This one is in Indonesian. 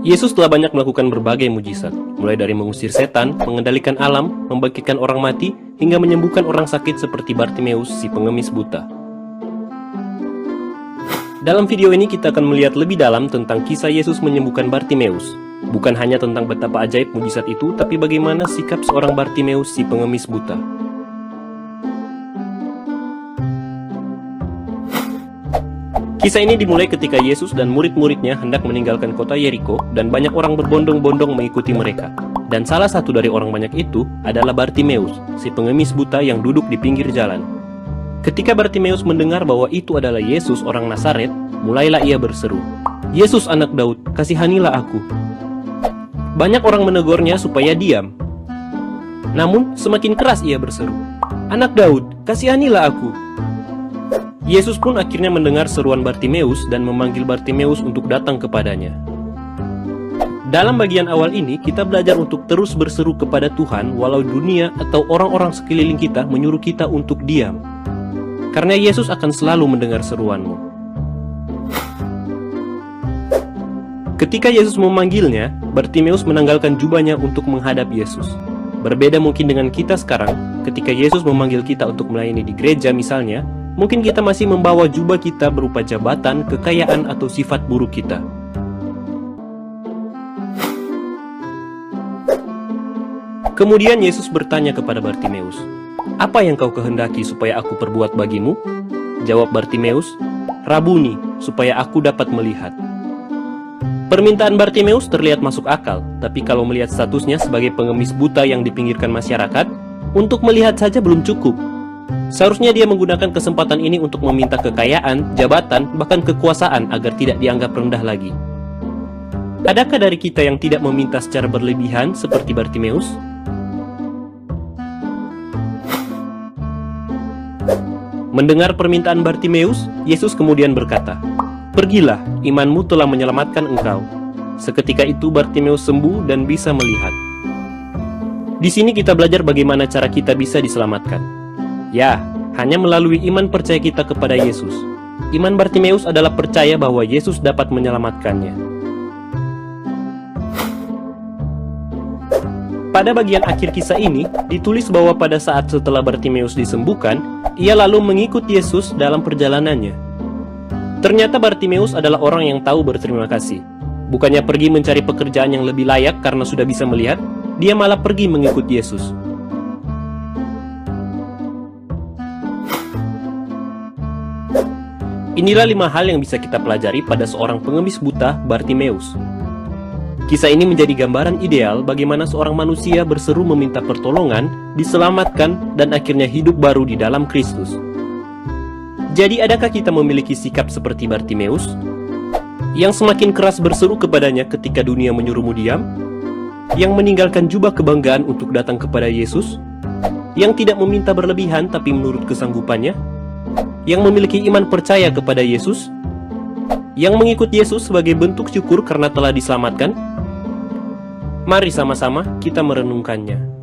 Yesus telah banyak melakukan berbagai mujizat, mulai dari mengusir setan, mengendalikan alam, membangkitkan orang mati, hingga menyembuhkan orang sakit seperti Bartimeus, si pengemis buta. Dalam video ini kita akan melihat lebih dalam tentang kisah Yesus menyembuhkan Bartimeus. Bukan hanya tentang betapa ajaib mujizat itu, tapi bagaimana sikap seorang Bartimeus, si pengemis buta. Kisah ini dimulai ketika Yesus dan murid-muridnya hendak meninggalkan kota Yeriko dan banyak orang berbondong-bondong mengikuti mereka. Dan salah satu dari orang banyak itu adalah Bartimeus, si pengemis buta yang duduk di pinggir jalan. Ketika Bartimeus mendengar bahwa itu adalah Yesus orang Nazaret, mulailah ia berseru, "Yesus anak Daud, kasihanilah aku." Banyak orang menegurnya supaya diam. Namun semakin keras ia berseru, "Anak Daud, kasihanilah aku." Yesus pun akhirnya mendengar seruan Bartimeus dan memanggil Bartimeus untuk datang kepadanya. Dalam bagian awal ini, kita belajar untuk terus berseru kepada Tuhan walau dunia atau orang-orang sekeliling kita menyuruh kita untuk diam. Karena Yesus akan selalu mendengar seruanmu. Ketika Yesus memanggilnya, Bartimeus menanggalkan jubahnya untuk menghadap Yesus. Berbeda mungkin dengan kita sekarang, ketika Yesus memanggil kita untuk melayani di gereja misalnya, mungkin kita masih membawa jubah kita berupa jabatan, kekayaan, atau sifat buruk kita. Kemudian Yesus bertanya kepada Bartimeus, "Apa yang kau kehendaki supaya aku perbuat bagimu?" Jawab Bartimeus, "Rabuni, supaya aku dapat melihat." Permintaan Bartimeus terlihat masuk akal, tapi kalau melihat statusnya sebagai pengemis buta yang dipinggirkan masyarakat, untuk melihat saja belum cukup. Seharusnya dia menggunakan kesempatan ini untuk meminta kekayaan, jabatan, bahkan kekuasaan agar tidak dianggap rendah lagi. Adakah dari kita yang tidak meminta secara berlebihan seperti Bartimeus? Mendengar permintaan Bartimeus, Yesus kemudian berkata, "Pergilah, imanmu telah menyelamatkan engkau." Seketika itu Bartimeus sembuh dan bisa melihat. Di sini kita belajar bagaimana cara kita bisa diselamatkan. Ya, hanya melalui iman percaya kita kepada Yesus. Iman Bartimeus adalah percaya bahwa Yesus dapat menyelamatkannya. Pada bagian akhir kisah ini, ditulis bahwa pada saat setelah Bartimeus disembuhkan, ia lalu mengikut Yesus dalam perjalanannya. Ternyata Bartimeus adalah orang yang tahu berterima kasih. Bukannya pergi mencari pekerjaan yang lebih layak karena sudah bisa melihat, dia malah pergi mengikut Yesus. Inilah 5 hal yang bisa kita pelajari pada seorang pengemis buta, Bartimeus. Kisah ini menjadi gambaran ideal bagaimana seorang manusia berseru meminta pertolongan, diselamatkan, dan akhirnya hidup baru di dalam Kristus. Jadi adakah kita memiliki sikap seperti Bartimeus? Yang semakin keras berseru kepadanya ketika dunia menyuruhmu diam? Yang meninggalkan jubah kebanggaan untuk datang kepada Yesus? Yang tidak meminta berlebihan tapi menurut kesanggupannya? Yang memiliki iman percaya kepada Yesus? Yang mengikut Yesus sebagai bentuk syukur karena telah diselamatkan? Mari sama-sama kita merenungkannya.